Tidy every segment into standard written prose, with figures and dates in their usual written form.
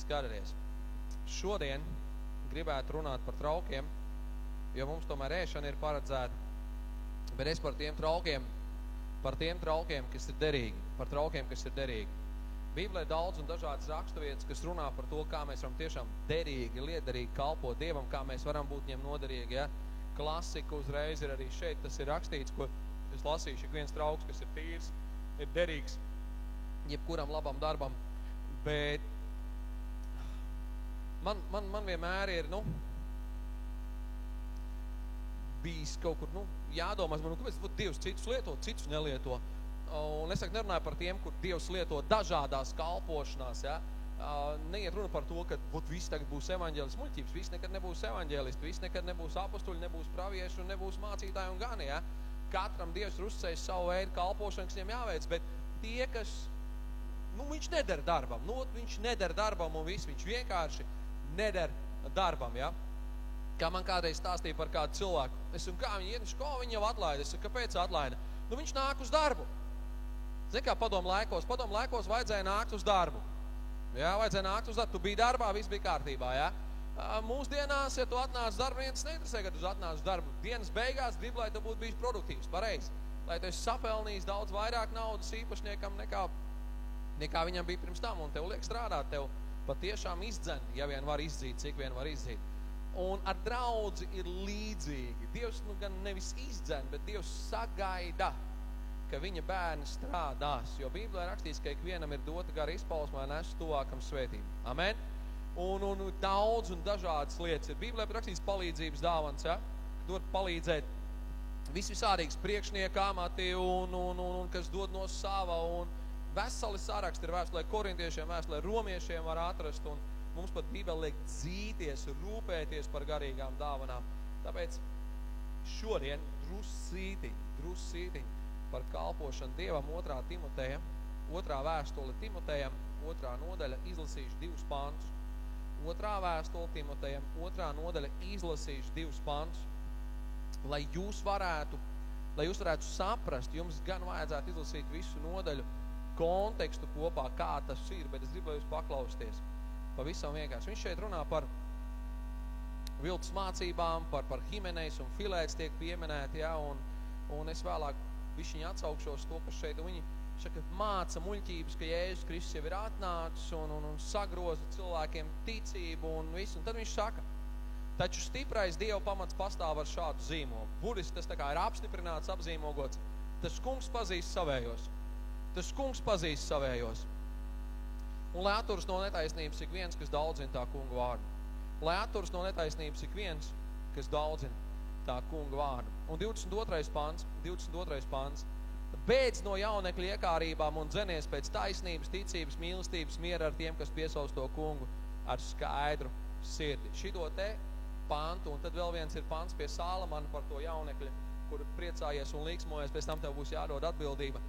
Skaties, šodien gribētu runāt par traukiem, jo mums tomēr ēšana ir paredzēta, bet es par tiem traukiem, kas ir derīgi, par traukiem, kas ir derīgi. Bībelē daudz un dažādas raksturvietas, kas runā par to, kā mēs varam tiešām derīgi, liederīgi kalpot Dievam, kā mēs varam būt viņam noderīgi, ja? Klasika uzreiz ir arī šeit, tas ir rakstīts, ko es lasīšu, ik viens trauks, kas ir tīrs, ir derīgs jebkuram labam darbam, bet man vienmēr ir, bijis kaut kur, jādomās, kāpēc Dievs citus lieto, citus nelieto. Un es nerunāju par tiem, kur Dievs lieto dažādās kalpošanās, ja? Neiet runa par to, ka viss tagad būs evaņģēlists muļķības, viss nekad nebūs evaņģēlisti, viss nekad nebūs apostuļi, nebūs pravieši un nebūs mācītāji un gani, ja? Katram Dievs ir uzticējis savu veidu kalpošanu, kas viņam jāveic, bet tie, kas, viņš nedara darbam, viņš nedara darbam un viss, viņš vienkārši nedara darbam, ja? Kā man kādreiz stāstīja par kādu cilvēku, es saku, kā viņi iet, ko viņi jau atlaida, es saku, kāpēc atlaida? Viņš nāk uz darbu. Zini, kā padomu laikos vajadzēja nākt uz darbu. Jā, vajadzēja nākt uz darbu, tu biji darbā, viss bija kārtībā, jā. Mūsdienās, ja tu atnāc uz darbu, viens neinteresē, ka tu atnāc uz darbu. Dienas beigās grib, lai tu būtu bijis produktīvs, pareizi. Lai tu esi sapelnījis daudz vairāk naudas īpašniekam nekā viņam bija pirms tam, un tev liek strādāt, tev patiešām izdzen, ja vien var izdzīt, cik vien var izdzīt. Un ar draudzi ir līdzīgi. Dievs gan nevis izdzen, bet Dievs sagaida, ka viņa bērni strādās, jo Bībelē rakstīts, ka ikvienam ir dota gara izpausmē un nes tuvākam svētību. Amen? Un daudz un dažādas lietas ir. Bībelē rakstīts palīdzības dāvans, ja? Dod palīdzēt visvisādīgs priekšnieka amati un kas dod no sava, un veseli saraksti ir vēstulē korintiešiem, vēstulē romiešiem var atrast, un mums pat Bībele liek dzīties, rūpēties par garīgām dāvanām. Tāpēc šodien drusīti par kalpošanu Dievam 2. Timotejam, 2. vēstule Timotejam, 2. nodaļa izlasīšu 2 pantus. 2. vēstule Timotejam, 2. nodaļa izlasīšu 2 pantus, lai jūs varētu saprast, jums gan vajadzētu izlasīt visu nodaļu kontekstu kopā, kā tas ir, bet es gribu, lai jūs paklausties. Pavisam vienkārši. Viņš šeit runā par viltus mācībām, par Himenejs un Filēts tiek pieminēti, ja, un es vēlāk višķiņi atsaukšos to, kas šeit, un viņi šaka, māca muļķības, ka Jēzus Kristus jau ir atnācis un sagroza cilvēkiem ticību un visu, un tad viņš saka, taču stiprais Dieva pamats pastāv ar šādu zīmogu. Burtiski tas tā kā ir apstiprināts, apzīmogots. Tas kungs pazīst savējos. Un lai atturas no netaisnības ik viens, kas daudzina tā kunga vārdu. Lai atturas no netaisnības ik viens, kas daudzina tā kunga vārdu. Un 22. pants. Beidz no jaunekļa iekārībām un dzenies pēc taisnības, ticības, mīlestības, miera ar tiem, kas piesaus to kungu ar skaidru sirdi. Šito te pantu, un tad vēl viens ir pants pie Sālamana par to jaunekļa, kur priecājies un līksmojies, pēc tam tev būs jādod atbildība.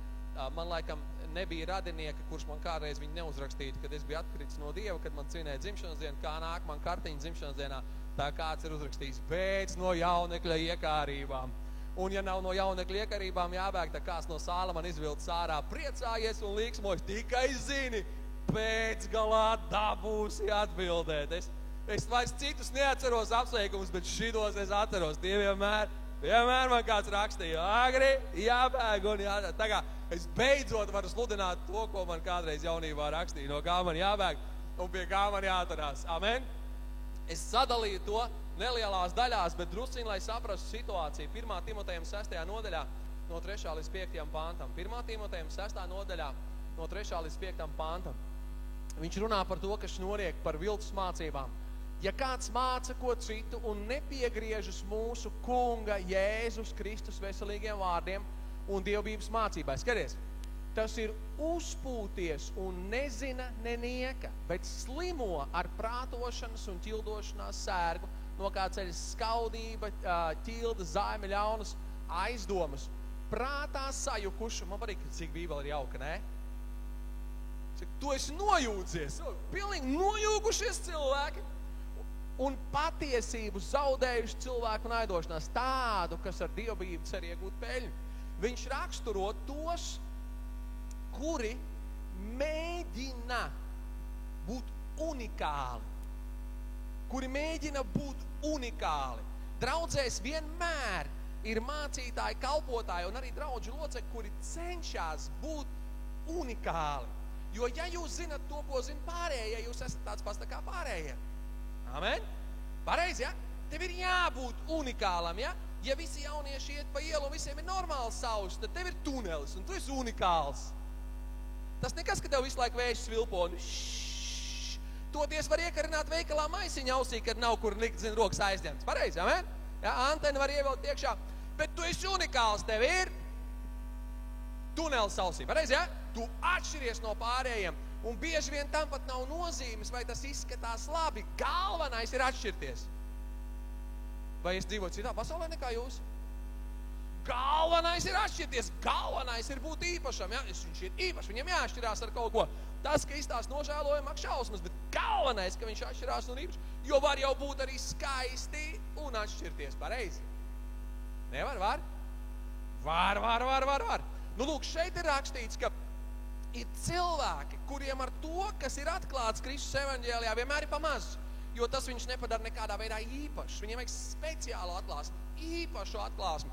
Man laikam nebija radinieka, kurš man kādreiz viņu neuzrakstītu, kad es biju atkritis no Dieva, kad man svinēja dzimšanas dienu, kā nāk man kartiņa dzimšanas dienā, tā kāds ir uzrakstījis, beidz no jaunekļa iekārībām. Un ja nav no jaunekļa iekārībām jābēg, tā kāds no Sālamana izvilcis ārā, priecājies un līksmojies, tikai zini, pēc galā dabūsi atbildēt. Es vairs citus neatceros apsveikumus, bet šitos es atceros, tie vienmēr man kāds rakstīja, agri, jābēg un jādara. Tā kā es beidzot varu sludināt to, ko man kādreiz jaunībā rakstīja, no kā man jābēg un pie kā man jāturās. Amen? Es sadalīju to nelielās daļās, bet drusciņ, lai saprastu situāciju. 1. Timotejam 6. nodaļā no 3. līdz 5. pantam. 1. Timotejam 6. nodaļā no 3. līdz 5. pantam. Viņš runā par to, kas noriek par viltus mācībām. Ja kāds māca ko citu un nepiegriežas mūsu kunga Jēzus Kristus veselīgiem vārdiem un dievbības mācībai, skaties, tas ir uzpūties un nezina nenieka, bet slimo ar prātošanas un ķildošanās sērgu, no kā ceļas skaudība, ķilda, zaime, ļaunas aizdomas, prātā sajukuši. Man patīk, cik Bībele ir jauka, ne? Tu esi nojūdzies, pilnīgi nojūgušies cilvēki. Un patiesību zaudējuši cilvēku naidošanās, tādu, kas ar dievbību cer iegūt peļņu. Viņš raksturo tos, kuri mēģina būt unikāli. Kuri mēģina būt unikāli. Draudzēs vienmēr ir mācītāji, kalpotāji un arī draudžu locekļi, kuri cenšas būt unikāli. Jo ja jūs zinat to, ko zina pārējie, jūs esat tāds pats tā kā pārējie. Amen? Pareizi, ja? Tev ir jābūt unikālam, ja? Ja visi jaunieši iet pa ielu un visiem ir normāls sauss, tad tev ir tunelis un tu esi unikāls. Tas nekas, ka tev visu laiku vējš svilpo un toties var iekarināt veikalā maisiņa ausī, kad nav kur likt, zin, rokas aizņemts. Pareizi, amen? Ja, anteni var ievilkt iekšā, bet tu esi unikāls, tev ir tunelis ausī. Pareizi, ja? Tu atšķiries no pārējiem, un bieži vien tam pat nav nozīmes, vai tas izskatās labi. Galvenais ir atšķirties. Vai es dzīvoju citā pasaulē nekā jūs? Galvenais ir atšķirties, galvenais ir būt īpašam, ja? Viņš ir īpašs, viņam jāatšķirās ar kaut ko. Tas, ka izstās nožēlojam, šausmas, bet galvenais, ka viņš atšķirās un īpaši, jo var jau būt arī skaisti un atšķirties, pareizi. Nevar, var? Var. Nu, lūk, šeit ir rakstīts, ka ir cilvēki, kuriem ar to, kas ir atklāts Kristus evaņģēlijā, vienmēr ir pamaz, jo tas viņš nepadara nekādā veidā īpašs. Viņiem vajag speciālu atklāsmi, īpašu atklāsmi.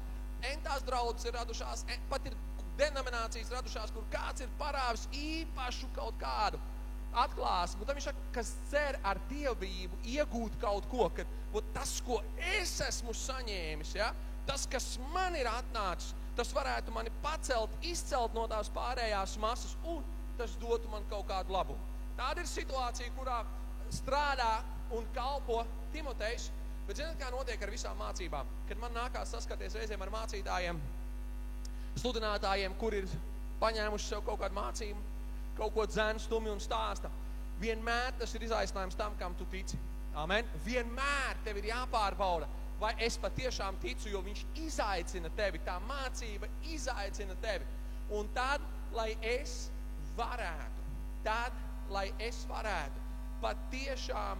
Entās draudzes ir radušās, pat ir denominācijas radušās, kur kāds ir parāvis īpašu kaut kādu atklāsmu. Un tad viņš saka, kas cer ar dievību iegūt kaut ko, kad tas, ko es esmu saņēmis, ja, tas, kas man ir atnācis, tas varētu mani pacelt, izcelt no tās pārējās masas, un tas dotu man kaut kādu labumu. Tāda ir situācija, kurā strādā un kalpo Timotejs, bet zināt, kā notiek ar visām mācībām? Kad man nākās saskaties reizēm ar mācītājiem, sludinātājiem, kur ir paņēmuši sev kaut kādu mācību, kaut ko dzēnu, stumi un stāsta. Vienmēr tas ir izaicinājums tam, kam tu tici. Amen? Vienmēr tev ir jāpārbauda, vai es patiešām ticu, jo viņš izaicina tevi, tā mācība izaicina tevi. Un tad, lai es varētu patiešām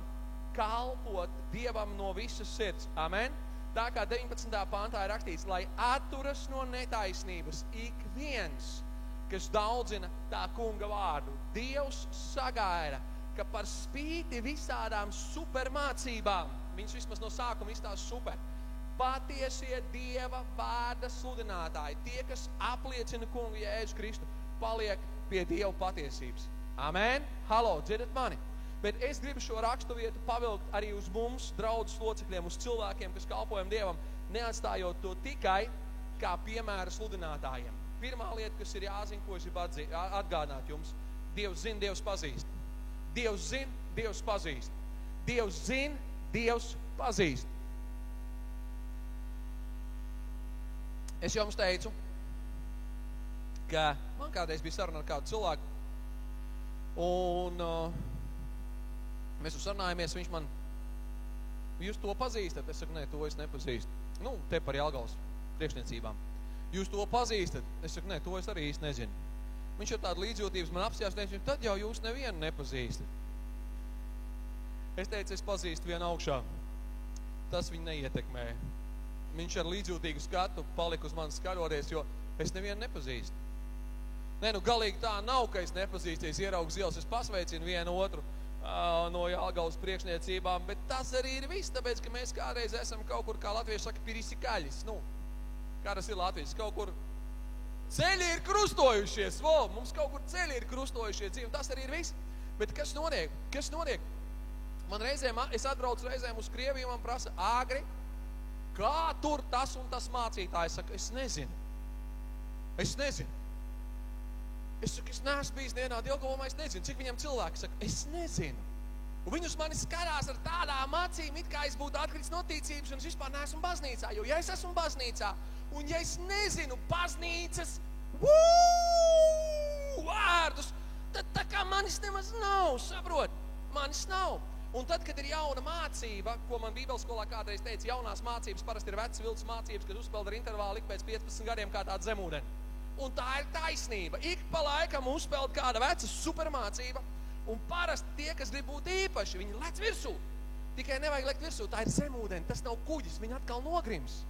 kalpot Dievam no visas sirds. Amen? Tā kā 19. pāntā ir rakstīts, lai atturas no netaisnības ik viens, kas daudzina tā kunga vārdu. Dievs sagaida, ka par spīti visādām supermācībām, viņš vismaz no sākuma izstās super, patiesie Dieva vārda sludinātāji, tie, kas apliecina kungu Jēzu Kristu, paliek pie Dieva patiesības. Amen? Halo, dzirdat mani? Bet es gribu šo raksturvietu pavilkt arī uz mums, draudzes locekļiem, uz cilvēkiem, kas kalpojam Dievam, neatstājot to tikai kā piemēra sludinātājiem. Pirmā lieta, kas ir jāzina, ko es gribu atgādināt jums, Dievs zina, Dievs pazīst. Dievs zina, Dievs pazīst. Dievs zina, Dievs pazīst. Es jums teicu, ka man kādreiz bija saruna ar kādu cilvēku, un mēs uzsarunājāmies, viņš man, jūs to pazīstat? Es saku, nē, to es nepazīstu. Nu, te par Jelgavas priekšniecībām. Jūs to pazīstat? Es saku, nē, to es arī īsti nezinu. Viņš ir tāda līdzjūtības man apstājās, teicu, tad jau jūs nevienu nepazīstat. Es teicu, es pazīstu vienu augšā. Tas viņu neietekmē. Viņš ar līdzjūtīgu skatu palika uz mani skaroties, jo es nevienu nepazīstu. Nē, nu galīgi tā nav, ka es nepazīstu, ja es ieraugu zils, es pasveicinu vienu otru no Jelgavas priekšniecībām, bet tas arī ir viss, tāpēc, ka mēs kādreiz esam kaut kur, kā latvieši saka, pirisi kaļis. Nu, kā tas ir latvieši, kaut kur ceļi ir krustojušies, mums kaut kur ceļi ir krustojušies dzīvi, tas arī ir viss. Bet kas notiek? Man reizēm, es atbraucu reizēm uz Krieviju, man prasa, Āgri, kā tur tas un tas mācītājs? Saka, es nezinu. Es saku, es neesmu bijis dienā Jelgavā, es nezinu, cik viņam cilvēki saka, es nezinu. Un viņi uz mani skatās ar tādām acīm, it kā es būtu atkritis no ticības, un es vispār neesmu baznīcā, jo ja es esmu baznīcā, un ja es nezinu baznīcas vārdus, tad tā kā manis nemaz nav, saprot, manis nav. Un tad, kad ir jauna mācība, ko man bībelskolā kādreiz teica, jaunās mācības parasti ir vecas viltas mācības, kad uzpeld ar intervālu ik pēc 15 gadiem kā tāda zemūdeni. Un tā ir taisnība. Ik pa laikam uzpeld kāda veca supermācība, un parasti tie, kas grib būt īpaši, viņi lec virsū. Tikai nevajag lekt virsū, tā ir zemūdeni, tas nav kuģis, viņi atkal nogrims.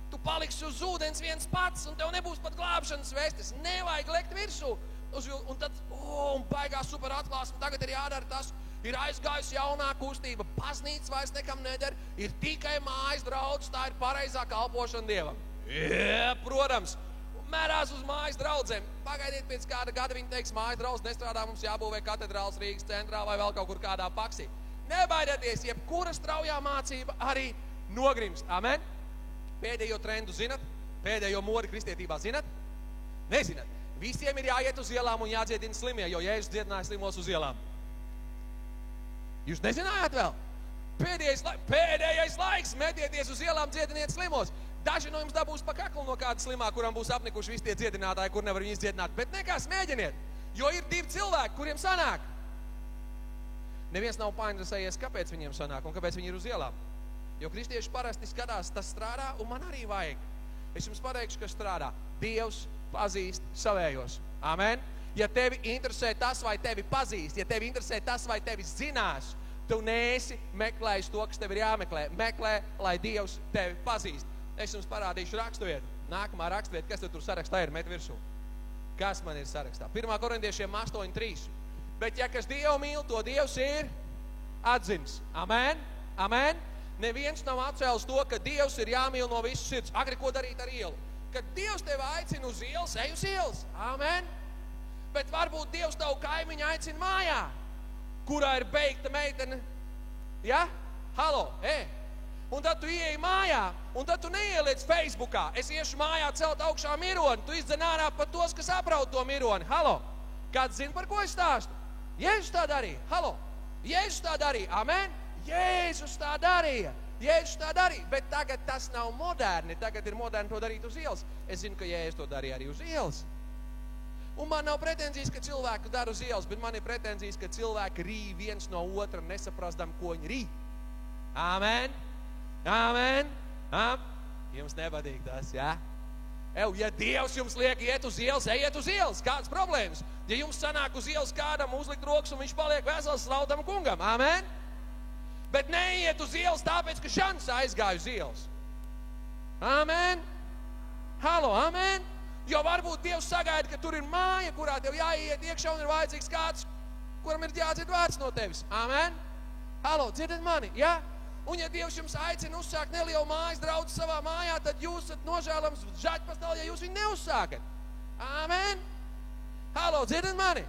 Tu paliksi uz ūdens viens pats, un tev nebūs pat glābšanas vēstis. Nevajag lekt virsū. Un tad, un baigā super atklāsme, tagad ir jādara tas. ir aizgājusi jaunā kustība, baznīca vairs nekam neder, ir tikai mājas draudz, tā ir pareizā kalpošana Dievam. Protams, mērās uz mājas draudzēm. Pagaidiet pēc kāda gada viņi teiks, mājas draudz nestrādā, mums jābūvē katedrāls Rīgas centrā vai vēl kaut kur kādā paksī. Nebaidieties, jebkura straujā mācība arī nogrimst. Amen? Pēdējo trendu zinat? Pēdējo modi kristietībā zinat? Nezinat. Visiem ir jāiet uz ielām un jādziedina slimie, jo Jēzus dziedināja slimos uz ielām. Jūs nezinājāt vēl? Pēdējais laiks, metieties uz ielām, dziediniet slimos. Daži no jums dabūs pa kaklu no kāda slimā, kuram būs apnikuši visi tie dziedinātāji, kur nevar viņus dziedināt. Bet nekas, mēģiniet, jo ir 2 cilvēki, kuriem sanāk. Neviens nav painteresējies, kāpēc viņiem sanāk un kāpēc viņi ir uz ielām. Jo kristieši parasti skatās, tas strādā un man arī vajag. Es jums pateikšu, kas strādā. Dievs pazīst savējos. Amen? Ja tevi interesē tas, vai tevi pazīst, ja tevi interesē tas, vai tevi zinās, tu neesi meklējis to, kas tev ir jāmeklē. Meklē, lai Dievs tevi pazīst. Es jums parādīšu raksturvietu. Nākamā raksturvieta, kas tur sarakstā ir, met virsū. Kas man ir sarakstā? 1. Korintiešiem 8:3. Bet ja kas Dievu mīl, to Dievs ir atzinis. Amen? Amen? Neviens nav atcēlis to, ka Dievs ir jāmīl no visas sirds. Agri, ko darīt ar ielu? Kad Dievs tevi aicina uz ielas, ej uz ielas. Amen? Bet varbūt Dievs tavu kaimiņu aicina mājā, kurā ir beigta meitene. Ja? Halo, Un tad tu ieeji mājā, un tad tu neieliec Facebookā. Es iešu mājā celt augšā mironi. Tu izdzen ārā pat tos, kas apraud to mironi. Halo, kāds zina, par ko es stāstu? Jēzus tā darīja. Halo, Jēzus tā darīja. Amen? Jēzus tā darīja. Jēzus tā darīja, bet tagad tas nav moderni. Tagad ir moderni to darīt uz ielas. Es zinu, ka Jēzus to darīja arī uz ielas. Un man nav pretenzijas, ka cilvēku dara uz ielas, bet man ir pretenzijas, ka cilvēki rī viens no otra nesaprastam, ko viņi rī. Amen? Amen? Jums nepatīk tas, jā? Ja Dievs jums liek iet uz ielas, ejiet uz ielas. Kādas problēmas? Ja jums sanāk uz ielas kādam uzlikt rokas un viņš paliek vesels, slaudam kungam. Amen? Bet neiet uz ielas tāpēc, ka Žans aizgāja uz ielas. Amen? Halo, amen? Jo varbūt Dievs sagaida, ka tur ir māja, kurā tev jāiet iekšā un ir vajadzīgs kāds, kuram ir jādzird vārds no tevis. Amen? Halo, dzirdat mani? Ja? Un ja Dievs jums aicina uzsākt nelielu mājas draudzi savā mājā, tad jūs esat nožēlams žaļpastali, ja jūs viņu neuzsākat. Amen? Halo, dzirdat mani?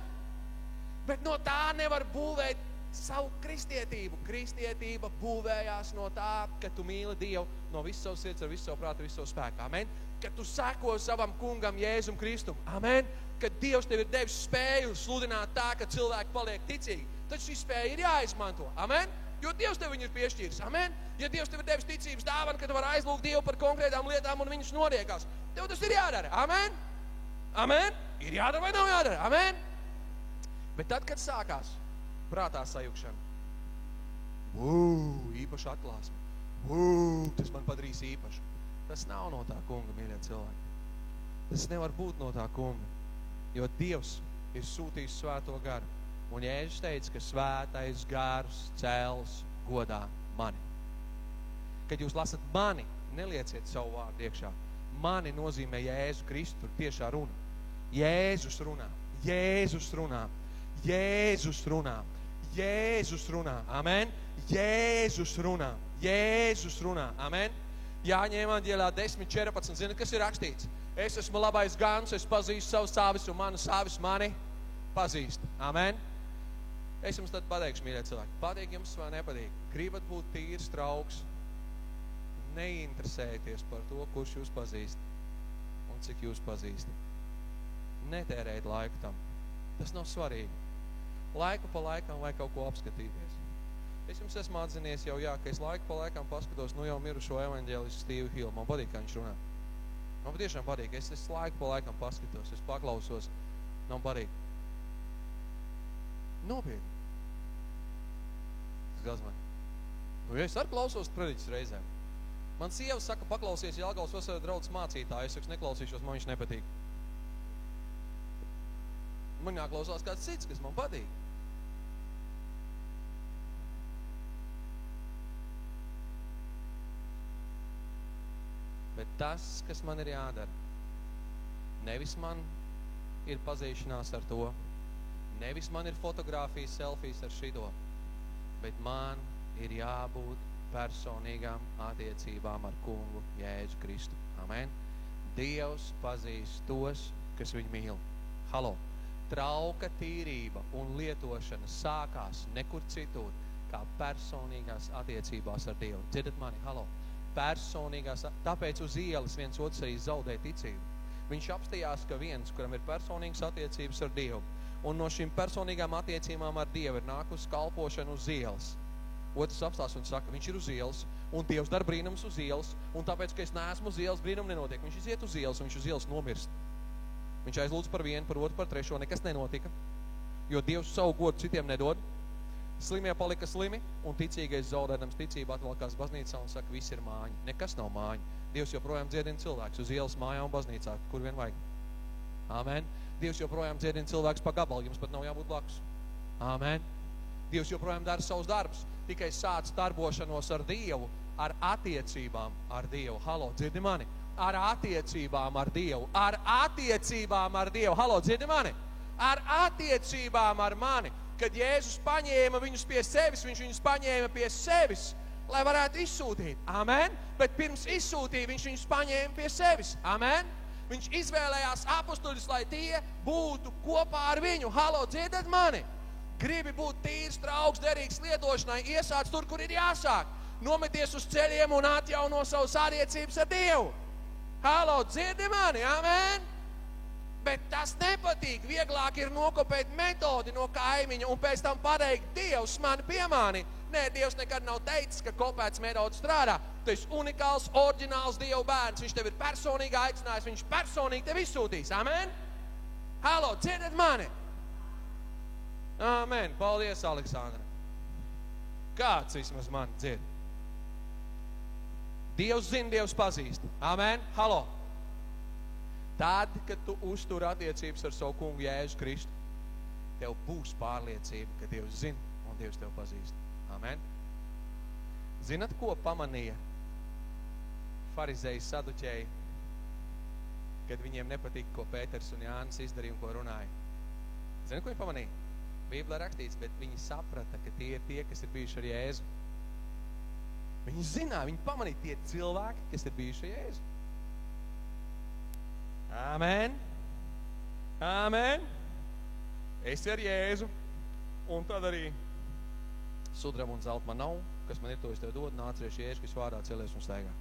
Bet no tā nevar būvēt savu kristietību. Kristietība būvējās no tā, ka tu mīli Dievu no visu savu sirds, ar visu savu prātu, ar visu savu spēku. Amen? Ka tu seko savam kungam Jēzum Kristum. Amen? Ka Dievs tev ir devis spēju sludināt tā, ka cilvēki paliek ticīgi. Tad šī spēja ir jāizmanto. Amen? Jo Dievs tev viņu ir piešķīris. Amen? Ja Dievs tev ir devis ticības dāvanu, ka tu vari aizlūgt Dievu par konkrētām lietām un viņš noriekās. Tev tas ir jādara. Amen? Amen? Ir jādara vai nav jādara? Amen? Bet tad, kad sākās prātā sajukšana, īpaša atklāsme, tas man padarīs īpašu. Tas nav no tā kunga, mīļie cilvēki. Tas nevar būt no tā kunga, jo Dievs ir sūtījis svēto garu. Un Jēzus teica, ka svētais gars cēls godā mani. Kad jūs lasat mani, nelieciet savu vārdu iekšā. Mani nozīmē Jēzu Kristu, tur tiešā runa. Jēzus runā, Jēzus runā, Jēzus runā, Jēzus runā, amen? Jēzus runā, Jēzus runā, amen? Jāņa evaņģēlijā 10:14, zina, kas ir rakstīts? Es esmu labais gans, es pazīstu savus sāvis un manas sāvis mani pazīst, amen? Es jums tad pateikšu, mīļie cilvēki, patīk jums vai nepatīk, gribat būt tīrs trauks, neinteresēties par to, kurš jūs pazīst un cik jūs pazīstat. Netērēt laiku tam. Tas nav svarīgi. Laiku pa laikam vajag kaut ko apskatīties. Es jums esmu atzinies jau, ka es laiku pa laikam paskatos jau mirušo evaņģēlistu Steve Hill. Man patīk, kā viņš runā. Man patiešām patīk. Es laiku pa laikam paskatos, es paklausos. Man patīk. Nopietni. Tas gals man. Ja es arī klausos prediķis reizēm. Man sieva saka, paklausies Jelgavas Vasaras draudzes mācītāju. Es saku, neklausīšos, man viņš nepatīk. Man jāklausās kāds cits, kas man patīk. Bet tas, kas man ir jādara, nevis man ir pazīšanās ar to, nevis man ir fotogrāfijas, selfijas ar šito, bet man ir jābūt personīgām attiecībām ar kungu Jēzu Kristu. Amen. Dievs pazīst tos, kas viņu mīl. Halo. Trauka tīrība un lietošana sākās nekur citur, kā personīgās attiecībās ar Dievu. Dzirdat mani? Halo. Personīgās, tāpēc uz ielas viens otrs arī zaudē ticību. Viņš apstījās, ka viens, kuram ir personīgas attiecības ar Dievu, un no šīm personīgām attiecībām ar Dievu ir nākus kalpošana uz ielas. Otrs apstās un saka, viņš ir uz ielas, un Dievs dar brīnums uz ielas, un tāpēc, ka es neesmu uz ielas, brīnum nenotiek. Viņš iziet uz ielas, un viņš uz ielas nomirst. Viņš aizlūdz par vienu, par otru, par trešo, nekas nenotika, jo Dievs savu godu citiem nedod. Slimie palika slimi, un ticīgais zaudēdams ticību atvalkās baznīcā un saka, viss ir māņa. Nekas nav māņa. Dievs joprojām dziedina cilvēks uz ielas, mājā un baznīcā, kur vien vajag. Amen. Dievs joprojām dziedina cilvēks pa gabalu, jums pat nav jābūt blakus. Amen. Dievs joprojām dara savus darbus, tikai sāc darbošanos ar Dievu, ar attiecībām ar Dievu. Halo, dzirdi mani? Ar attiecībām ar Dievu. Ar attiecībām ar Dievu. Halo, dzirdi mani? Ar attiecībām ar mani. Kad Jēzus paņēma viņus pie sevis, viņš viņus paņēma pie sevis, lai varētu izsūtīt. Amen. Bet pirms izsūtīja, viņš viņus paņēma pie sevis. Amen. Viņš izvēlējās apustuļus, lai tie būtu kopā ar viņu. Halo, dzirdat mani? Gribi būt tīrs, trauks, derīgs lietošanai, iesāc tur, kur ir jāsāk. Nometies uz ceļiem un atjauno savus attiecības ar Dievu. Halo, dzirdi mani? Amen. Bet tas nepatīk. Vieglāk ir nokopēt metodi no kaimiņa un pēc tam pateikt, Dievs mani piemāni. Nē, Dievs nekad nav teicis, ka kopēts metods strādā. Tu esi unikāls, oriģināls Dievu bērns. Viņš tev ir personīgi aicinājis, viņš personīgi tev izsūtīs. Amen? Halo, dzirdat mani? Amen. Paldies, Aleksandra. Kāds vismaz mani dzird? Dievs zina, Dievs pazīst. Amen? Halo. Tad, kad tu uztur attiecības ar savu kungu Jēzu Kristu, tev būs pārliecība, ka Dievs zina un Dievs tev pazīst. Amen. Zinat, ko pamanīja farizeji saduķēji, kad viņiem nepatika, ko Pēters un Jānis izdarīja un ko runāja? Zinat, ko viņi pamanīja? Bībelē rakstīts, bet viņi saprata, ka tie ir tie, kas ir bijuši ar Jēzu. Viņi zināja, viņi pamanīja tie cilvēki, kas ir bijuši ar Jēzu. Amen. Amen. Es ar Jēzu. Un tad arī sudram un zelta man nav, kas man ir, to es tev dod, nāc rieši Jēzu, kas vārdā celies un staigā.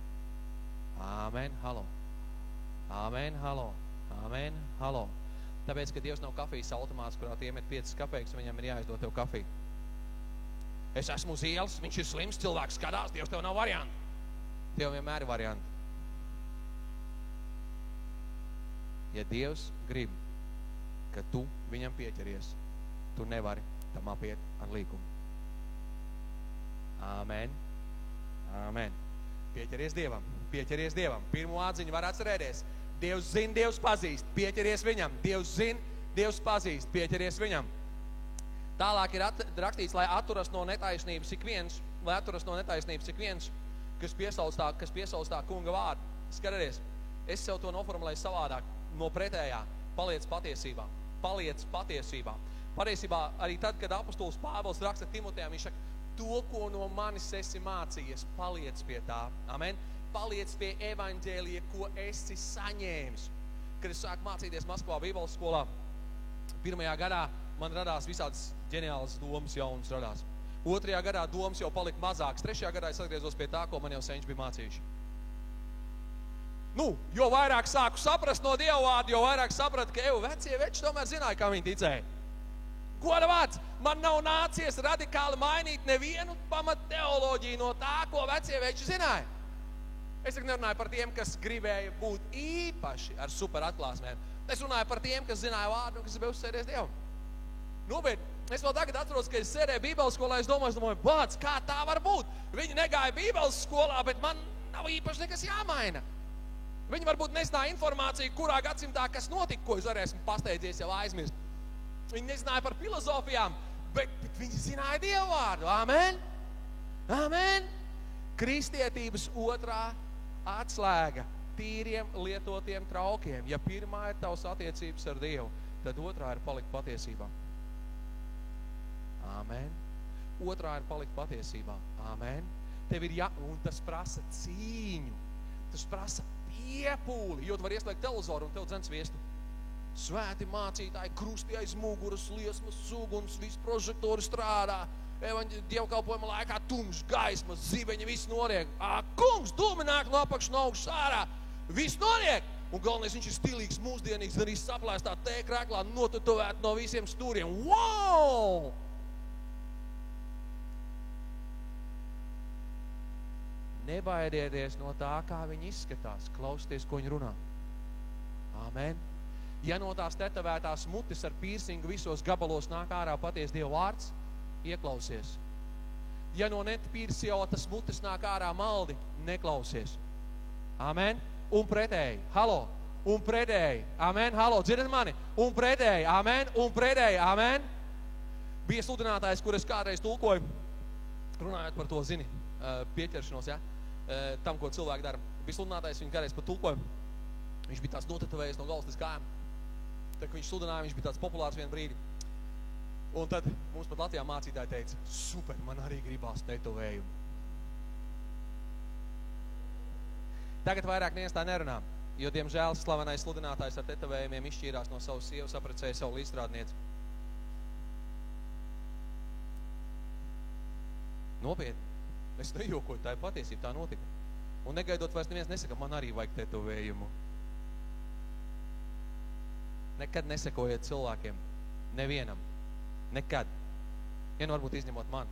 Amen. Halo. Amen. Halo. Amen. Halo. Tāpēc, ka Dievs nav kafijas automāts, kurā tie iemet 5 kapeikas, un viņam ir jāizdod tev kafiju. Es esmu uz ielas, viņš ir slims, cilvēks skatās, Dievs tev nav variantu. Tev vienmēr ir varianti. Ja Dievs grib, ka tu viņam pieķeries, tu nevari tam apiet ar līkumu. Amen. Amen. Pieķeries Dievam. Pieķeries Dievam. Pirmo atziņu var atcerēties. Dievs zina, Dievs pazīst. Pieķeries viņam. Dievs zina, Dievs pazīst. Pieķeries viņam. Tālāk ir rakstīts, lai atturas no netaisnības ik viens, kas piesauc tā kunga vārdu. Skaties, es sev to noformulēju savādāk. No pretējā, paliec patiesībā. Paliec patiesībā. Patiesībā arī tad, kad apostols Pāvils raksta Timotejam, viņš saka, to, ko no manis esi mācījies, paliec pie tā. Amen. Paliec pie evaņģēlija, ko esi saņēmis. Kad es sāku mācīties Maskavā Bībeles skolā, 1. gadā man radās visādas ģeniālas domas, jaunas radās. 2. gadā domas jau palika mazākas. 3. gadā es atgriezos pie tā, ko man jau senči bija mācījuši. Jo vairāk sāku saprast no Dieva vārdu, jo vairāk sapratu, ka vecie veči tomēr zināja, kā viņi ticēja. Goda vārds, man nav nācies radikāli mainīt nevienu pamat teoloģiju no tā, ko vecie veči zināja. Es nerunāju par tiem, kas gribēja būt īpaši ar super atklāsmēm. Es runāju par tiem, kas zināja vārdu un kas gribēja uzsēties Dievam. Bet es vēl tagad atceros, ka es sēdēju Bībeles skolā, es domāju, bāc, kā tā var būt? Viņi negāja Bībeles skolā, bet man nav īpaši nekas jāmaina. Viņi varbūt nezināja informāciju, kurā gadsimtā kas notika, ko es arī esmu pasteidzies jau aizmirst. Viņi nezināja par filozofijām, bet viņi zināja Dievu vārdu. Amen. Amen. Kristietības otrā atslēga tīriem lietotiem traukiem. Ja pirmā ir tavs attiecības ar Dievu, tad otrā ir palikt patiesībā. Amen. otrā ir palikt patiesībā. Āmen. Tev ir un tas prasa cīņu. Tas prasa piepūli, jo tu vari ieslēgt televizoru un tev dzens viestu. Svēti mācītāji, krusti aiz muguras, liesmas, suguns, viss prožektori strādā. Dievkalpojuma laikā tumšs, gaismas, zibeņi, viss noriek. Kungs, dūmi nāk no apakš no augšas ārā. Viss noriek. Un galvenais, viņš ir stilīgs, mūsdienīgs, arī saplēstā tēkrēklā, notatuvēt no visiem stūriem. Wow! Nebaidieties no tā, kā viņi izskatās. Klausieties, ko viņi runā. Āmen. Ja no tās tetavētās mutes ar piercingu visos gabalos nāk ārā paties Dieva vārds, ieklausies. Ja no nepīrsiotas mutes nāk ārā maldi, neklausies. Āmen. Un pretēji. Halo. Un pretēji. Āmen. Halo. Dzirdat mani? Un pretēji. Āmen. Un pretēji. Āmen. Bija sludinātājs, kur es kādreiz tulkoju, runājot par to, zini, pieķeršanos, ja? Tam, ko cilvēki dara. Bija sludinātājs, viņu kādreiz pat tulkoju. Viņš bija tāds notetavējies no galvas līdz kājām. Tad, kad viņš sludināja, viņš bija tāds populārs vienu brīdi. Un tad mums pat Latvijā mācītāji teica, super, man arī gribās tetovējumu. Tagad vairāk neviens tā nerunā, jo, diemžēl, slavenais sludinātājs ar tetovējumiem izšķīrās no savas sievas, apprecēja savu līdzstrādnieci. Nopietni. Es nejokoju, tā ir patiesība, tā notika. Un negaidot vairs neviens nesaka, man arī vajag tetovējumu. Nekad nesekojiet cilvēkiem. Nevienam. Nekad. Ja nu varbūt izņemot mani.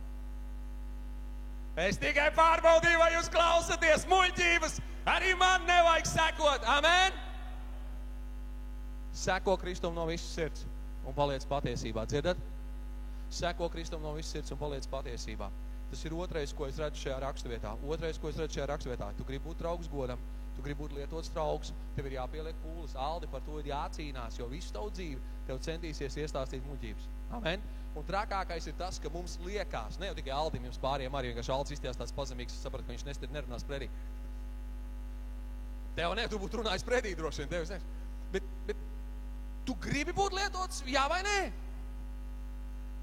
Es tikai pārbaudīju, vai jūs klausaties muļķības. Arī man nevajag sekot. Amen? Seko Kristum no visas sirds un paliec patiesībā. Dzirdat? Seko Kristum no visas sirds un paliec patiesībā. Tas ir otrais, ko es redzu šajā raksturvietā. Otrais, ko es redzu šajā raksturvietā. Tu gribi būt draugs godam, tu gribi būt lietots draugs, tev ir jāpieliek pūles. Aldi, par to ir jācīnās, jo visu tavu dzīvi tev centīsies iestāstīt muļķības. Amen? Un trakākais ir tas, ka mums liekas, ne jau tikai Aldim, jums pāriem arī vienkārši Aldis izties tāds pazemīgs, es sapratu, ka viņš nerunās pretī. Tev ne, tu būtu runājis pretī droši vien, tevis ne. Bet tu gribi būt lietots, jā vai nē?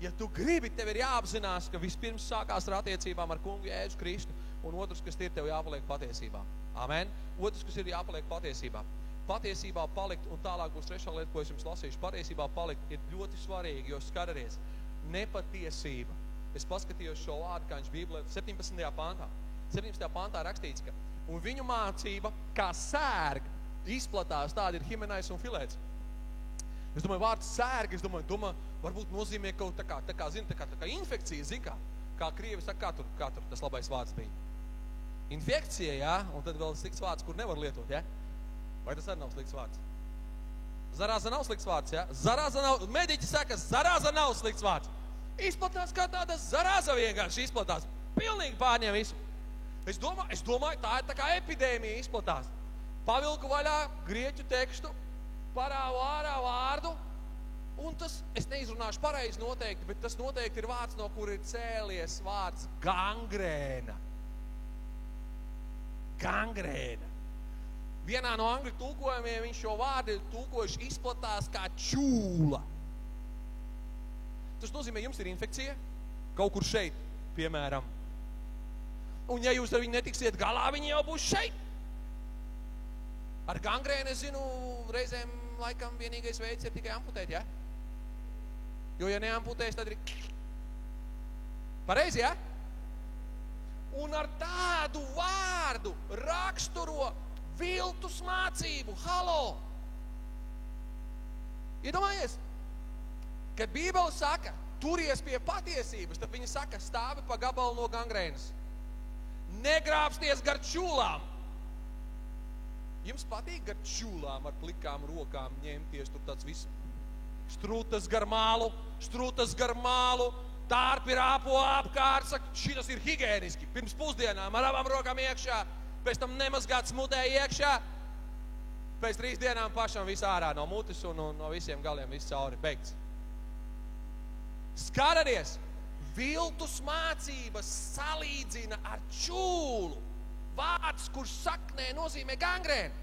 Ja tu gribi, tev ir jāapzinās, ka vispirms sākās ar attiecībām ar kungu Jēzu Kristu, un otrs, kas ir, tev jāpaliek patiesībā. Amen? Otrs, kas ir, jāpaliek patiesībā. Patiesībā palikt, un tālāk būs trešā lieta, ko es jums lasīšu. Patiesībā palikt ir ļoti svarīgi, jo skatāties, nepatiesība. Es paskatījos šo vārdu, kā viņš Bībelē 17. pantā. 17. pantā rakstīts, ka un viņu mācība, kā sērga, izplatās, tāda ir Himenais un Filēts. Es domāju, vārds sērga, es domāju, varbūt nozīmē kaut tā kā infekcija, zin kā krievi saka, kā tur tas labais vārds bija. Infekcija, jā, un tad vēl slikts vārds, kur nevar lietot, jā? Vai tas arī nav slikts vārds? Zarāza nav slikts vārds, jā? Mediķi saka, zarāza nav slikts vārds. Izplatās kā tāda zarāza vienkārši izplatās. Pilnīgi pārņem visu. Es domāju, tā ir tā kā epidēmija izplatās. Pavilku vaļā grieķu tekstu, parāvu ārā vārdu, un tas, es neizrunāšu pareizi noteikti, bet tas noteikti ir vārds, no kur ir cēlies vārds gangrēna. Gangrēna. Vienā no angļu tulkojumiem viņš šo vārdu ir tulkojuši izplatās kā čūla. Tas nozīmē, jums ir infekcija kaut kur šeit, piemēram. Un ja jūs ar viņu netiksiet galā, viņi jau būs šeit. Ar gangrēnu, es zinu, reizēm laikam vienīgais veids ir tikai amputēt, ja? Jo, ja neamputēs, tad ir pareizi, ja? Un ar tādu vārdu raksturo viltus mācību. Halo! Iedomājies, kad Bībele saka, turies pie patiesības, tad viņa saka, stāvi pa gabalu no gangrēnas. Negrābsties gar čūlām. Jums patīk gar čūlām ar plikām rokām ņemties, tur tāds viss strūtas gar mālu, tārpi rāpo apkārt, saka, šitas ir higēniski, pirms pusdienām ar abām rokām iekšā, pēc tam nemazgāts mutē iekšā, pēc 3 dienām pašam viss ārā no mutes un no visiem galiem viss cauri, beigts. Skaraties, viltus mācības salīdzina ar čūlu. Vārds, kurš saknē nozīmē gangrēnu.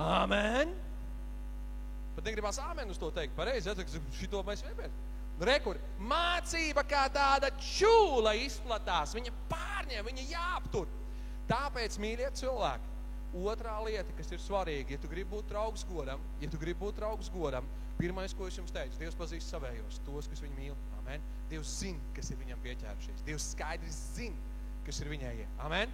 Amen. Pat negribās āmen uz to teikt. Pareizi, ja? Šito mēs vienmēr. Rekur, mācība kā tāda čūla izplatās. Viņa pārņem, viņa jāaptur. Tāpēc, mīļie cilvēki, otrā lieta, kas ir svarīga, ja tu gribi būt draugs godam, pirmais, ko es jums teicu, Dievs pazīst savējos, tos, kas viņu mīl. Amen. Dievs zina, kas ir viņam pieķērušies. Dievs skaidri zina, kas ir viņai. Amen.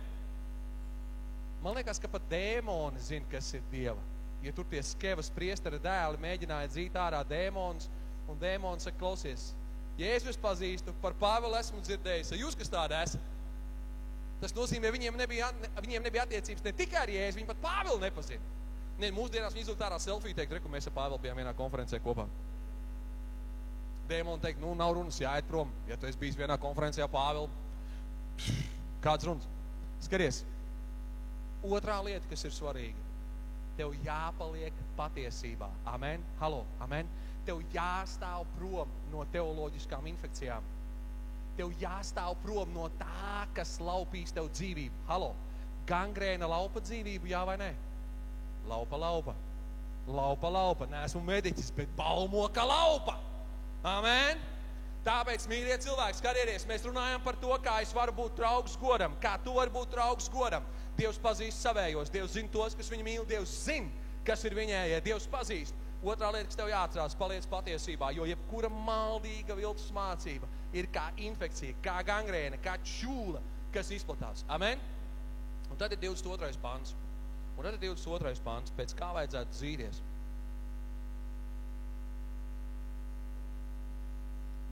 Man liekas, ka pat dēmoni zina, kas ir Dieva. Ja tur tie Skevas priestera dēli mēģināja dzīt ārā dēmonus, un dēmoni saka, klausies, Jēzus pazīstu, par Pāvilu esmu dzirdējis, jūs kas tāda esat? Tas nozīmē, viņiem nebija attiecības ne tikai ar Jēzu, viņi pat Pāvilu nepazina. Ne, mūsdienās viņi izlūkt ārā selfiju, teikt, reku, mēs ar Pāvilu bijām vienā konferencē kopā. Dēmoni teikt, nav runas, jāiet prom. Ja tu esi bijis vienā konferencē ar Pāvilu, kāds runas? Skaties, otrā lieta, kas ir svarīga. Tev jāpaliek patiesībā. Amen? Halo, amen? Tev jāstāv prom no teoloģiskām infekcijām. Tev jāstāv prom no tā, kas laupīs tev dzīvību. Halo, gangrēna laupa dzīvību, jā vai nē? Laupa. Neesmu mediķis, bet balmo, ka laupa. Amen? Tāpēc, mīļie cilvēki, skatieties, mēs runājam par to, kā es varu būt draugs godam, kā tu vari būt draugs godam. Dievs pazīst savējos, Dievs zina tos, kas viņu mīl, Dievs zina, kas ir viņējie, Dievs pazīst. Otrā lieta, kas tev jāatcerās, paliec patiesībā, jo jebkura maldīga viltus mācība ir kā infekcija, kā gangrēna, kā čūla, kas izplatās. Amen? Un tad ir 22. pants. Pēc kā vajadzētu dzīties.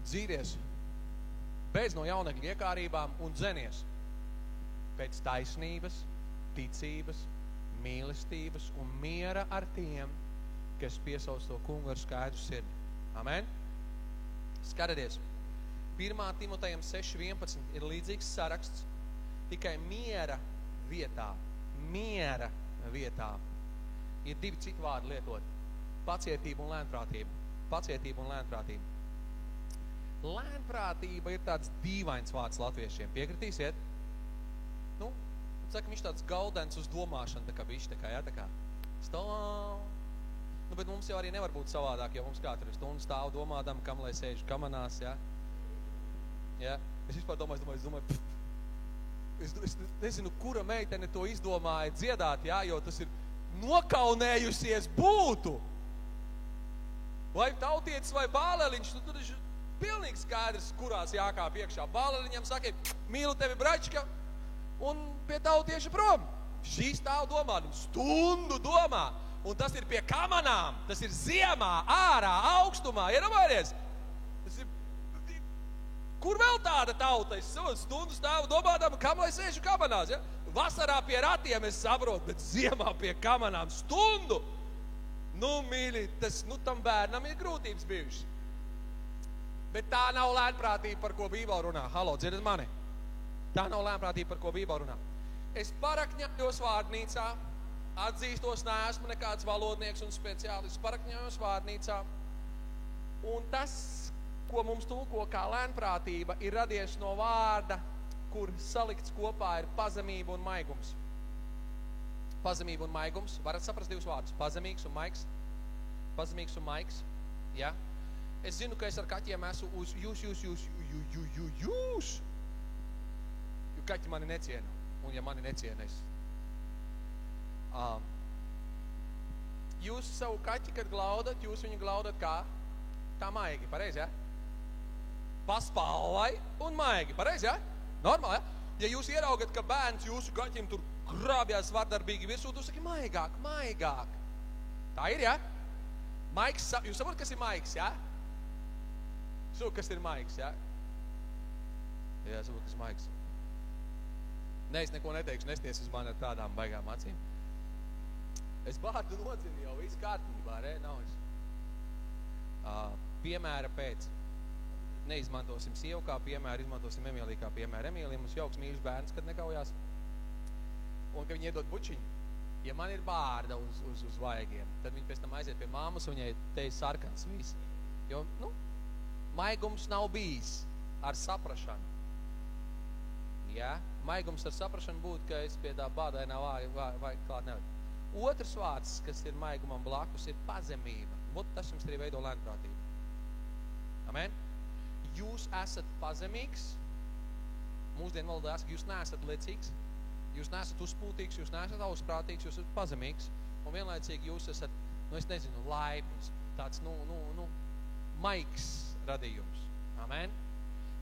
Dzīties, beidz no jaunekļu iekārībām un dzenies pēc taisnības, ticības, mīlestības un miera ar tiem, kas piesauc to kungu ar skaidru sirdi. Amen? Skatieties, 1. Timotejam 6.11 ir līdzīgs saraksts, tikai miera vietā ir divi citi vārdi lietot. Pacietība un lēnprātība. Lēnprātība ir tāds dīvains vārds latviešiem. Piekritīsiet? Saka, viņš tāds gaudens uz domāšanu, tā kā bišķi, tā kā stāv. Bet mums jau arī nevar būt savādāk, jo mums katru stundu stāv domādam, kam lai sēž kamanās, ja? Es vispār domāju, es nezinu, kura meitene to izdomāja dziedāt, ja? Jo tas ir nokaunējusies būtu. Vai tautietis vai bāleliņš, tur ir pilnīgi skaidrs, kurās jākāp iekšā. Bāleliņam saka, mīlu tevi, bračka, un pie tautieša prom. Šī stāv domādam, stundu domā. Un tas ir pie kamanām, tas ir ziemā, ārā, augstumā, iedomājies. Tas ir, kur vēl tāda tauta? Es stundu stāvu domādam, kam lai sēžu kamanās, ja? Vasarā pie ratiem es saprotu, bet ziemā pie kamanām stundu. Mīļi, tam bērnam ir grūtības bijušas. Bet tā nav lēnprātība, par ko Bībele runā. Halo, dzirdat mani? Tā nav lēnprātība, par ko Bībele runā. Es parakņājos vārnīcā, atzīstos, neesmu nekāds valodnieks un speciālists, parakņājos vārnīcā. Un tas, ko mums tulko kā lēnprātība, ir radies no vārda, kur salikts kopā ir pazemība un maigums. Pazemība un maigums. Varat saprast divus vārdus. Pazemīgs un maigs. Pazemīgs un maigs. Ja? Es zinu, ka es ar kaķiem esmu uz jūs. Jo kaķi mani neciena. Un ja mani neciena, es... Jūs savu kaķi, kad glaudat, jūs viņu glaudat kā? Tā maigi, pareizi, ja? Paspālai un maigi, pareizi, ja? Normāli, ja? Ja jūs ieraugat, ka bērns jūsu kaķim tur grābjās vardarbīgi virsū, tu saki maigāk. Tā ir, ja? Maigs, jūs saprotat, kas ir maigs, ja? Kas ir maigs, ja? Jā, saprot, kas ir maigs. Ne, es neko neteikšu, nesties uz mani ar tādām baigām acīm. Es bārdu nodzinu jau, viss kārtībā, nav es. Piemēra pēc. Neizmantosim sievu kā piemēru, izmantosim Emīliju kā piemēru. Emīlija mums jauks mīļš bērns, kad nekaujās. Un, kad viņi iedod bučiņu, ja man ir bārda uz vaigiem, tad viņi pēc tam aiziet pie māmas, un viņai te ir sarkans viss. Jo, maigums nav bijis ar saprašanu. Ja? Maigums ar saprašanu būtu, ka es pie tā bādainā vai klāt nevaru. Otrs vārds, kas ir maigumam blakus, ir pazemība. tas jums arī veido lēnprātību. Amen? Jūs esat pazemīgs. Mūsdienu valodā jāsaka, jūs neesat lecīgs, jūs neesat uzpūtīgs, jūs neesat augstprātīgs, jūs esat pazemīgs. Un vienlaicīgi jūs esat, laipns, tāds, maigs radījums. Amen?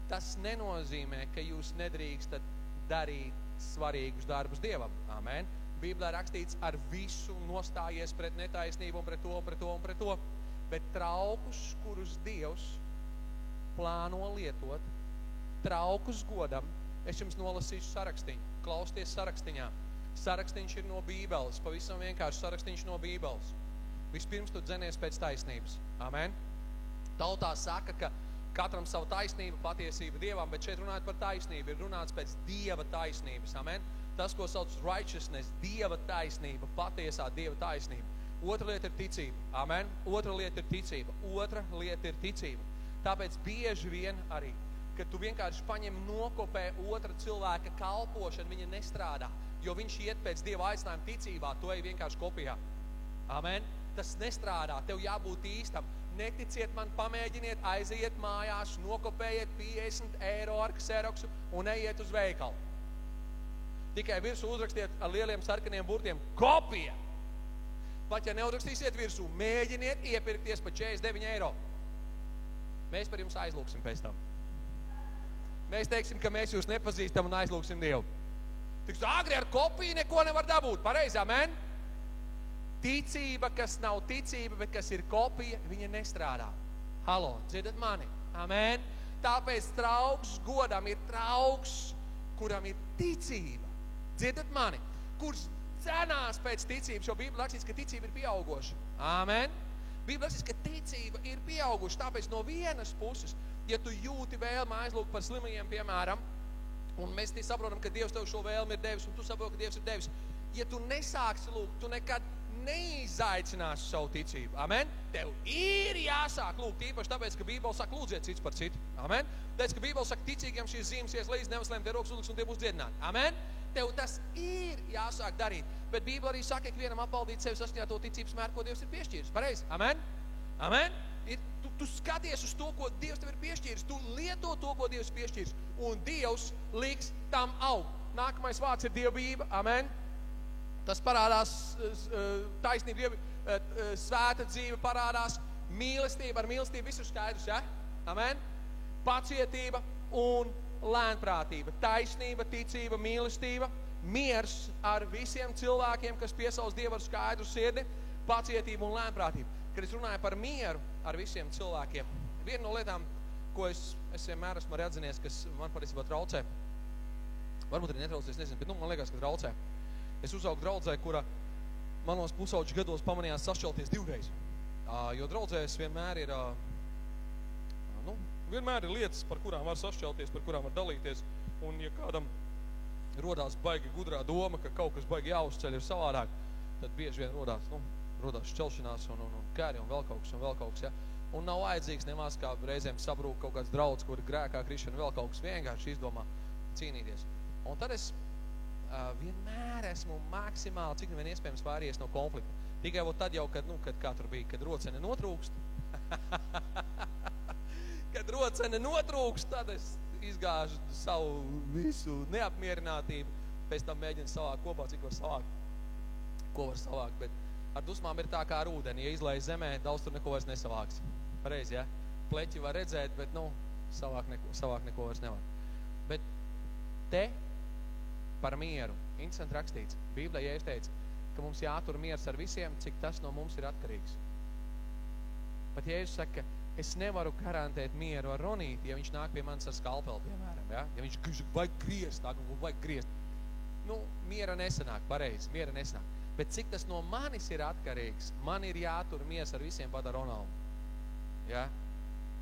Tas nenozīmē, ka jūs nedrīkstat darīt svarīgus darbus Dievam. Amen? Bībelē rakstīts, ar visu nostājies pret netaisnību un pret to. Bet traukus, kurus Dievs plāno lietot, traukus godam, es jums nolasīšu sarakstiņu. Klausties sarakstiņā. Sarakstiņš ir no Bībeles, pavisam vienkārši sarakstiņš no Bībeles. Vispirms tu dzenies pēc taisnības. Amen? Tautā saka, ka katram savu taisnību, patiesību Dievam, bet šeit runājot par taisnību, ir runāts pēc Dieva taisnības. Amen? Tas, ko sauc righteousness, Dieva taisnība, patiesā Dieva taisnība. Otra lieta ir ticība. Amen? Otra lieta ir ticība. Tāpēc bieži vien arī, kad tu vienkārši paņem nokopē otra cilvēka kalpošanu, viņa nestrādā, jo viņš iet pēc Dieva aicinājuma ticībā, tu ej vienkārši kopijā. Amen? Tas nestrādā, tev jābūt īstam. Neticiet man, pamēģiniet, aiziet mājās, nokopējiet 50 eiro ar kseroksu un ejiet uz veikalu. Tikai virsū uzrakstiet ar lieliem sarkaniem burtiem kopija. Pat ja neuzrakstīsiet virsū, mēģiniet iepirkties par 49 eiro. Mēs par jums aizlūksim pēc tam. Mēs teiksim, ka mēs jūs nepazīstam un aizlūksim Dievu. Tiks agri ar kopiju neko nevar dabūt. Pareizi, amen? Ticība, kas nav ticība, bet kas ir kopija, viņa nestrādā. Halo, dzirdat mani? Amen? Tāpēc trauks godam ir trauks, kuram ir ticība. Dzirdat mani? Kurš cenās pēc ticības, jo Bībelē rakstīts, ka ticība ir pieaugoša. Amen? Bībelē rakstīts, ka ticība ir pieauguša. Tāpēc no vienas puses, ja tu jūti vēlmi aizlūgt par slimajiem, piemēram, un mēs saprotam, ka Dievs tev šo vēlmi ir devis, un tu saproti, ka Dievs ir devis, ja tu nesāksi lūgt, tu nekad neizaicinās savu ticību. Amen? Tev ir jāsāk lūgt, īpaši tāpēc, ka Bībele saka, lūdziet cits par citu. Amen? Tāpēc, ka Bībele saka, ticīgiem šīs zīmes ies līdz nevaslēm, tie rokas uzliks un tie būs dziedināti. Amen? Tev tas ir jāsāk darīt. Bet Bībele arī saka, ka vienam apvaldīt sevi saskaņā to ticības mēru, ko Dievs ir piešķīris. Pareizi? Amen? Amen? Tu skaties uz to, ko Dievs tev ir piešķīris. Tu lieto to, ko Dievs piešķīris. Un Dievs liks tam augt. Nākamais vārds ir dievbijība. Amen? Tas parādās taisnība, svēta dzīve parādās, mīlestība, ar mīlestību viss ir skaidrs, ja? Amen? Pacietība un lēnprātība, taisnība, ticība, mīlestība, miers ar visiem cilvēkiem, kas piesauc Dievu ar skaidru sirdi, pacietība un lēnprātība. Kad es runāju par mieru ar visiem cilvēkiem, viena no lietām, ko es vienmēr esmu arī atzinies, kas man patiesībā traucē, varbūt arī netraucēs, nezinu, bet man liekas, ka traucē. Es uzaugu draudzē, kura manos pusauģu gados pamanījās sašķelties divreiz. Jo draudzēs vienmēr ir, vienmēr ir lietas, par kurām var sašķelties, par kurām var dalīties. Un ja kādam rodās baigi gudrā doma, ka kaut kas baigi jāuzceļ ir savādāk, tad bieži vien rodās šķelšanās un kāri un vēl kaut kas, ja. Un nav vajadzīgs nemaz kā reizēm sabrūk kaut kāds draudz, kur grēkā krišana vēl kaut kas, vienkārši izdomā cīnīties. Un tad es vienmēr esmu maksimāli, cik vien iespējams vairies no konflikta. Tikai tad jau, kad kā tur bija, kad rocene notrūkst. Kad rocene notrūkst, tad es izgāžu savu visu neapmierinātību, pēc tam mēģinu savākt kopā, cik var savākt. Bet ar dusmām ir tā kā ar ūdeni. Ja izlaiž zemē, daudz tur neko vairs nesavāks. Pareizi, ja? Pleķi var redzēt, bet, savākt neko vairs nevar. Bet te par mieru. Interesanti rakstīts. Bībelē Jēzus teica, ka mums jātur miers ar visiem, cik tas no mums ir atkarīgs. Pat Jēzus saka, es nevaru garantēt mieru ar Ronīti, ja viņš nāk pie manis ar skalpeli, piemēram. Ja, ja viņš vajag griezt. Miera nesanāk, pareizi, miera nesanāk. Bet cik tas no manis ir atkarīgs, man ir jātur miers ar visiem, pat ar Ronaldu. Ja?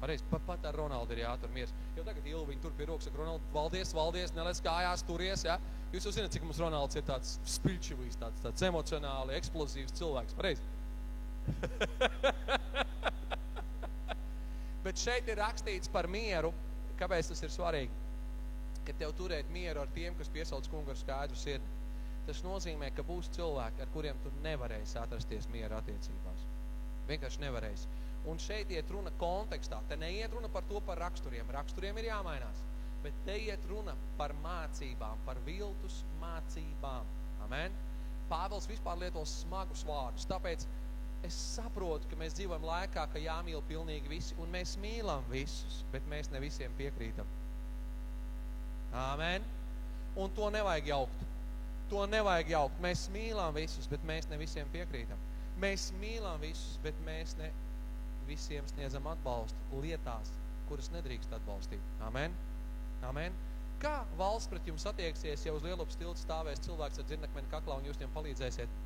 Pareizi, pat ar Ronaldu ir jātur miers. Jo tagad Ilviņi tur pie rokas, saka, Ronaldu, valdies, nelēc kājās, turies, ja? Jūs jau zināt, cik mums Ronalds ir tāds spilčivīs, tāds emocionāli, eksplozīvs cilvēks, pareizi? Bet šeit ir rakstīts par mieru, kāpēc tas ir svarīgi, ka tev turēt mieru ar tiem, kas piesauc kungu ar skaidru sirdi. Tas nozīmē, ka būs cilvēki, ar kuriem tu nevarēsi atrasties miera attiecībās. Vienkārši nevarēsi. Un šeit iet runa kontekstā. Te neiet runa par to par raksturiem. Raksturiem ir jāmainās. Bet te iet runa par mācībām, par viltus mācībām. Amen? Pāvils vispār lieto smagus vārdus. Tāpēc es saprotu, ka mēs dzīvojam laikā, ka jāmīl pilnīgi visi, un mēs mīlam visus, bet mēs ne visiem piekrītam. Amen? Un to nevajag jaukt. To nevajag jaukt. Mēs mīlam visus, bet mēs ne visiem piekrītam. Mēs mīlam visus, bet mēs ne visiem sniedzam atbalstu lietās, kuras nedrīkst atbalstīt. Amen? Amen? Kā valsts pret jums attieksies, ja uz Lielupas tilta stāvēs cilvēks ar dzirnakmeni kaklā un jūs tiem palīdzēsiet?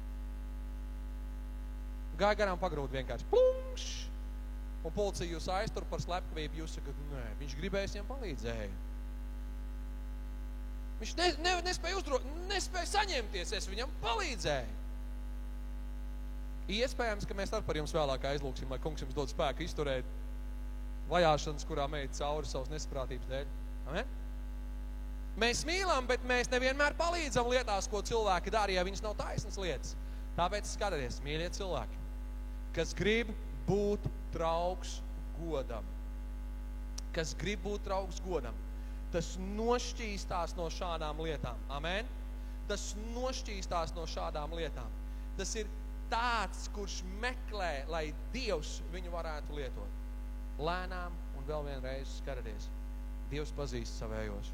Gāja garām pagrūt vienkārši. Plumš! Un policija jūs aiztur par slepkavību. Jūs sakat, nē, viņš gribēja viņiem palīdzēja. Viņš nespēja saņemties, es viņam palīdzēju. Iespējams, ka mēs par jums vēlāk aizlūksim, lai kungs jums dod spēku izturēt vajāšanas, kurā meita cauri savas nesaprātības dēļ. Amen? Mēs mīlam, bet mēs nevienmēr palīdzam lietās, ko cilvēki dara, ja viņas nav taisnas lietas. Tāpēc skatieties, mīļie cilvēki, kas grib būt draugs godam. Kas grib būt draugs godam. Tas nošķīstās no šādām lietām. Amen? Tas nošķīstās no šādām lietām. Tas ir tāds, kurš meklē, lai Dievs viņu varētu lietot. Lēnām un vēl vienreiz skaraties. Dievs pazīst savējos.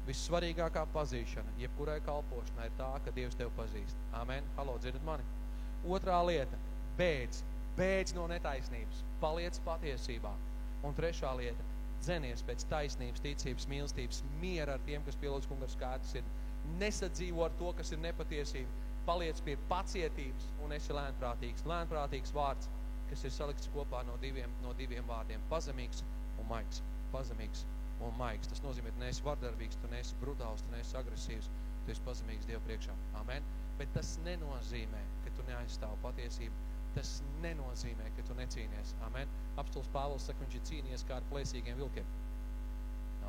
Vissvarīgākā pazīšana, jebkurai kalpošanai, ir tā, ka Dievs tev pazīst. Amen? Halo, dzirdat mani? Otrā lieta. Bēdz. Bēdz no netaisnības. Paliec patiesībā. Un trešā lieta. Dzenies pēc taisnības, ticības, mīlestības, miera ar tiem, kas pielūdz kunga skaitas ir. Nesadzīvo ar to, kas ir nepatiesība. Paliec pie pacietības un esi lēnprātīgs. Lēnprātīgs vārds, kas ir salikts kopā no diviem vārdiem. Pazemīgs un maigs. Pazemīgs un maigs. Tas nozīmē, ka tu neesi vardarbīgs, tu neesi brutāls, tu neesi agresīvs, tu esi pazemīgs Dievu priekšā. Amen? Bet tas nenozīmē, ka tu neaizstāvi patiesību. Tas nenozīmē, ka tu necīnies. Amen? Apostuls Pāvils saka, viņš ir cīnījies kā ar plēsīgiem vilkiem.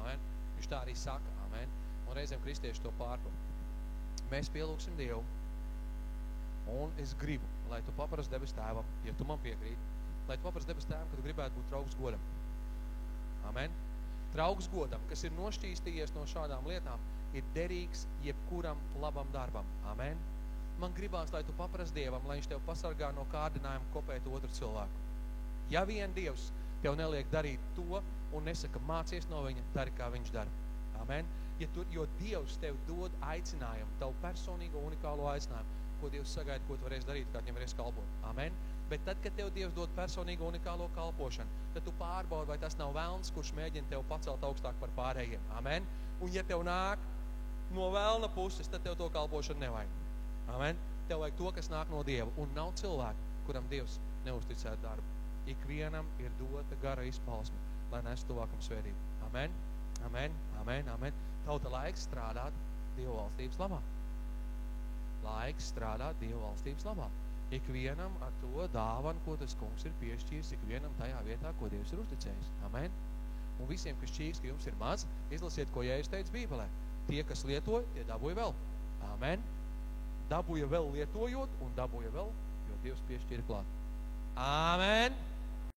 Amen? Viņš tā arī saka. Amen? Un reizēm kristieši to pārpro. Mēs pielūksim Dievu. Un es gribu, lai tu paprastu debes tēvam, ja tu man piekrīt, lai tu paprastu debes tēvam, ka tu gribētu būt draugs godam. Amen? Draugs godam, kas ir nošķīstījies no šādām lietām, ir derīgs jebkuram labam darbam. Amen? Man gribās, lai tu paprast Dievam, lai viņš tev pasargā no kārdinājuma kopēt otru cilvēku. Ja vien Dievs tev neliek darīt to un nesaka mācies no viņa, dari kā viņš dara. Amen? Jo Dievs tev dod aicinājumu, tavu personīgo unikālo aicinājumu, ko Dievs sagaida, ko tu varēsi darīt, kā viņam varēsi kalpot. Amen? Bet tad, kad tev Dievs dod personīgo unikālo kalpošanu, tad tu pārbaudi, vai tas nav velns, kurš mēģina tev pacelt augstāk par pārējiem. Amen? Un ja tev nāk no velna puses, tad tev to kalpošanu nevajag. Amen? Tev vajag to, kas nāk no Dieva. Un nav cilvēku, kuram Dievs neuzticētu darbu. Ikvienam ir dota gara izpausme, lai nes tuvākam svētību. Amen? Amen? Amen? Amen? Tauta laiks strādāt Dieva valstības labā. Laiks strādāt Dieva valstības labā. Ikvienam ar to dāvanu, ko tas kungs ir piešķīris, ikvienam tajā vietā, ko Dievs ir uzticējis. Amen? Un visiem, kas šķīgs, ka jums ir maz, izlasiet, ko Jēzus teica Bībelē. Tie, kas lietoja, tie dabūja vēl. Amen? Dabūja vēl lietojot un dabūja vēl, jo Dievs piešķīra klāt. Amen!